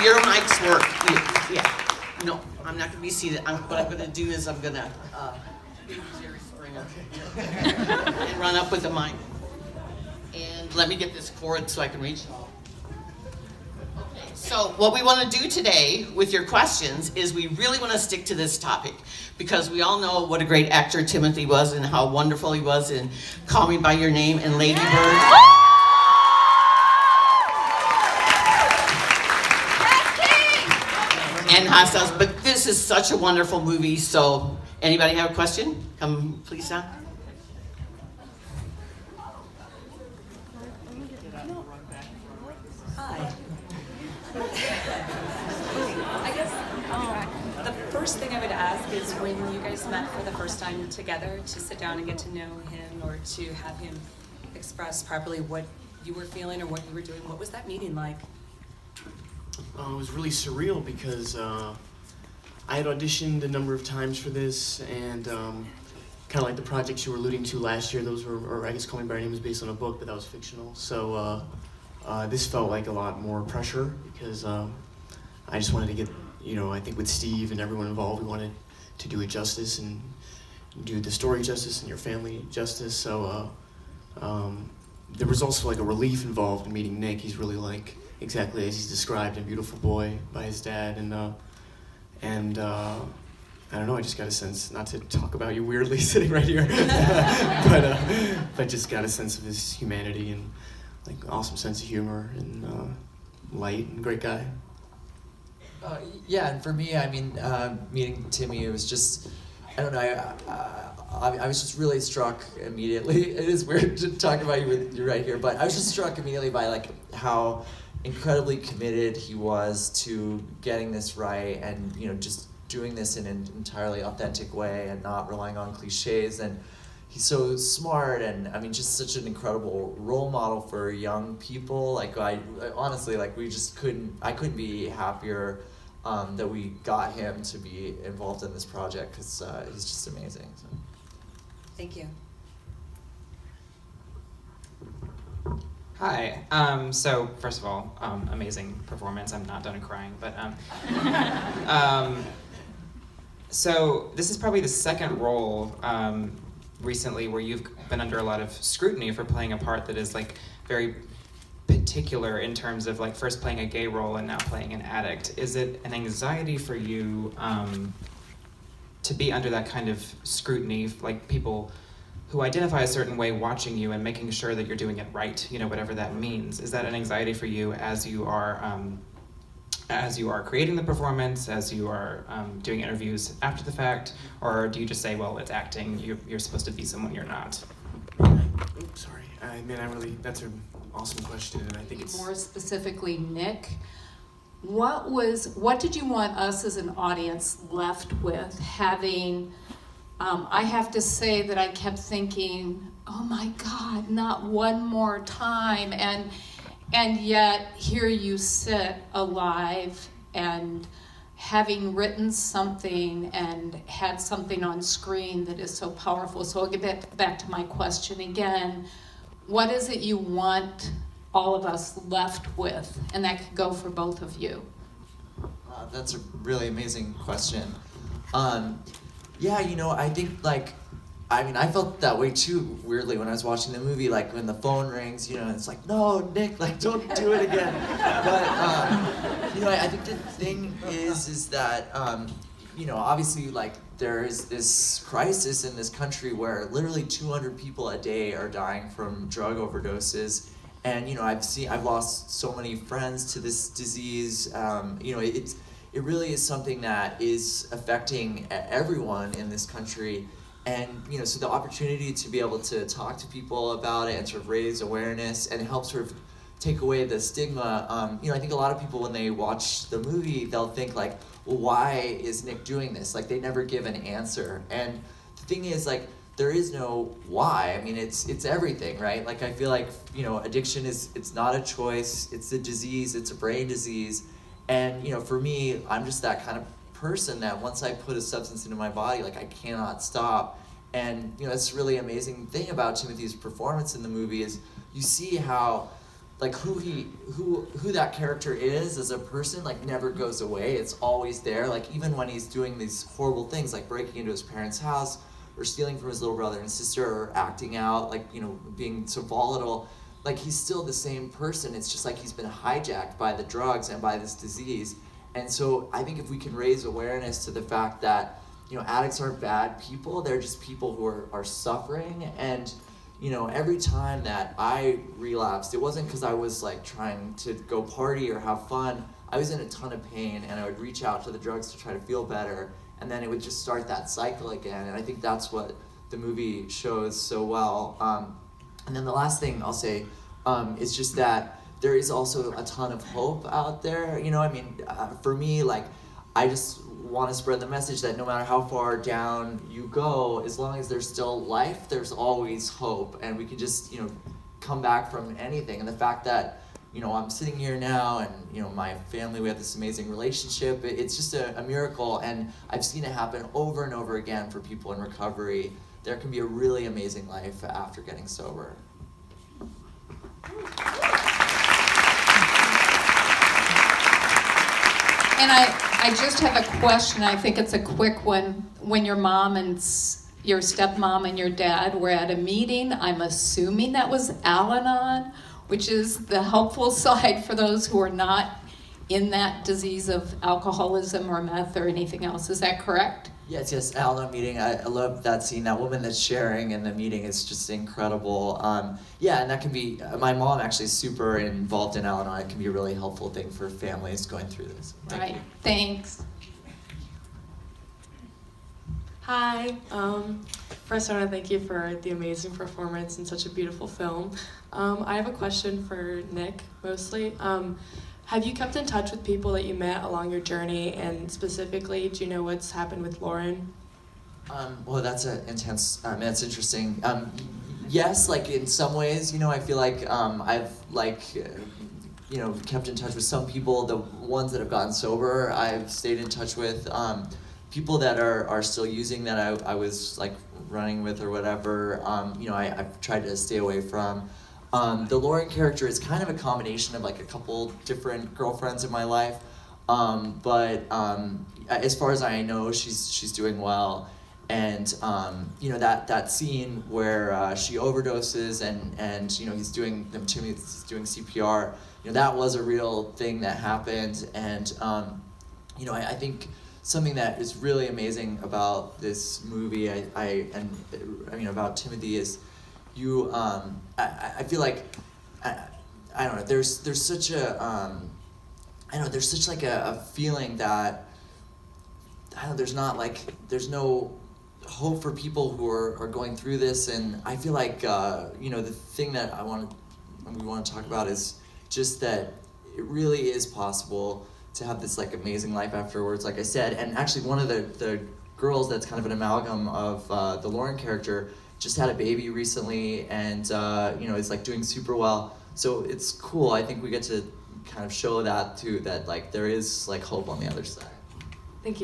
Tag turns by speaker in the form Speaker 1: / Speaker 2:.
Speaker 1: your mics work. Yeah. No, I'm not going to be seated. What I'm going to do is I'm going to Jerry Springer and run up with the mic. And let me get this cord so I can reach it all. Okay, so what we want to do today with your questions is we really want to stick to this topic because we all know what a great actor Timothée was and how wonderful he was in Call Me By Your Name and Lady Bird. And hot sauce, but this is such a wonderful movie. So, anybody have a question? Come, please, down.
Speaker 2: Hi. I guess the first thing I would ask is when you guys met for the first time together to sit down and get to know him or to have him express properly what you were feeling or what you were doing. What was that meeting like?
Speaker 3: It was really surreal because I had auditioned a number of times for this, and kind of like the projects you were alluding to last year, those were, or I guess Call Me By Your Name was based on a book, but that was fictional. So this felt like a lot more pressure because I just wanted to get, I think with Steve and everyone involved, we wanted to do it justice and do the story justice and your family justice. So there was also like a relief involved in meeting Nick. He's really like exactly as he's described, a beautiful boy by his dad, and I don't know, I just got a sense, not to talk about you weirdly sitting right here, but just got a sense of his humanity and like awesome sense of humor and light and great guy.
Speaker 4: Yeah, and for me, I mean, meeting Timmy, it was just, I don't know, I was just really struck immediately. It is weird to talk about you with you right here, but I was just struck immediately by like how incredibly committed he was to getting this right and just doing this in an entirely authentic way and not relying on cliches. And he's so smart and I mean just such an incredible role model for young people. Like I honestly, like I couldn't be happier that we got him to be involved in this project because he's just amazing. So.
Speaker 2: Thank you.
Speaker 5: Hi. So first of all, amazing performance. I'm not done crying, but so this is probably the second role recently where you've been under a lot of scrutiny for playing a part that is like very particular in terms of like first playing a gay role and now playing an addict. Is it an anxiety for you to be under that kind of scrutiny, like people who identify a certain way watching you and making sure that you're doing it right, whatever that means? Is that an anxiety for you as you are creating the performance, as you are doing interviews after the fact, or do you just say, well, it's acting, you're supposed to be someone you're not?
Speaker 3: Oops, sorry. I mean, that's an awesome question, and I think it's...
Speaker 6: More specifically, Nick, what did you want us as an audience left with having... I have to say that I kept thinking, oh my God, not one more time. And yet here you sit alive and having written something and had something on screen that is so powerful. So I'll get back to my question again. What is it you want all of us left with? And that could go for both of you.
Speaker 4: That's a really amazing question. Yeah, I think I felt that way too, weirdly, when I was watching the movie, like when the phone rings, and it's like, no, Nick, like don't do it again. But, I think the thing is that, obviously like there is this crisis in this country where literally 200 people a day are dying from drug overdoses. And, I've lost so many friends to this disease. It really is something that is affecting everyone in this country. And, so the opportunity to be able to talk to people about it and sort of raise awareness and help sort of take away the stigma. I think a lot of people, when they watch the movie, they'll think like, well, why is Nick doing this? Like, they never give an answer. And the thing is, like, there is no why. I mean, it's everything, right? Like, I feel like, addiction it's not a choice. It's a disease. It's a brain disease. And, for me, I'm just that kind of person that once I put a substance into my body, like, I cannot stop. And, that's a really amazing thing about Timothy's performance in the movie is you see how, like who that character is as a person, like never goes away. It's always there. Like even when he's doing these horrible things, like breaking into his parents' house, or stealing from his little brother and sister, or acting out, like, you know, being so volatile, like he's still the same person. It's just like he's been hijacked by the drugs and by this disease. And so I think if we can raise awareness to the fact that, you know, addicts aren't bad people, they're just people who are suffering. And, you know, every time that I relapsed, it wasn't because I was like trying to go party or have fun. I was in a ton of pain, and I would reach out to the drugs to try to feel better, and then it would just start that cycle again. And I think that's what the movie shows so well. And then the last thing I'll say is just that there is also a ton of hope out there. You know, I mean, for me, like, I just want to spread the message that no matter how far down you go, as long as there's still life, there's always hope, and we can just, you know, come back from anything. And the fact that, you know, I'm sitting here now, and, you know, my family, we have this amazing relationship. It's just a miracle, and I've seen it happen over and over again for people in recovery. There can be a really amazing life after getting sober.
Speaker 6: And I just have a question. I think it's a quick one. When your mom and your stepmom and your dad were at a meeting, I'm assuming that was Al-Anon, which is the helpful side for those who are not in that disease of alcoholism or meth or anything else. Is that correct?
Speaker 4: Yes, Al-Anon meeting. I love that scene. That woman that's sharing in the meeting is just incredible. Yeah, and that can be, my mom actually is super involved in Al-Anon. It can be a really helpful thing for families going through this.
Speaker 6: Right, thanks.
Speaker 7: Hi. First, I want to thank you for the amazing performance and such a beautiful film. I have a question for Nick, mostly. Have you kept in touch with people that you met along your journey, and specifically, do you know what's happened with Lauren?
Speaker 4: Well, that's that's interesting. Yes, like in some ways, you know, I feel like I've you know, kept in touch with some people. The ones that have gotten sober, I've stayed in touch with. People that are still using that I was like running with or whatever, you know, I've tried to stay away from. The Lauren character is kind of a combination of like a couple different girlfriends in my life, but as far as I know, she's doing well. And you know, that scene where she overdoses and you know, he's doing CPR, you know, that was a real thing that happened. And you know, I think something that is really amazing about this movie, I mean about Timothy, is you, I feel like, I don't know, there's such a, I don't know, there's such like a feeling that, I don't know, there's no hope for people who are going through this. And I feel like, you know, the thing that we want to talk about is just that it really is possible to have this like amazing life afterwards, like I said. And actually one of the girls that's kind of an amalgam of the Lauren character just had a baby recently, and you know, is like doing super well. So it's cool. I think we get to kind of show that too, that like there is like hope on the other side.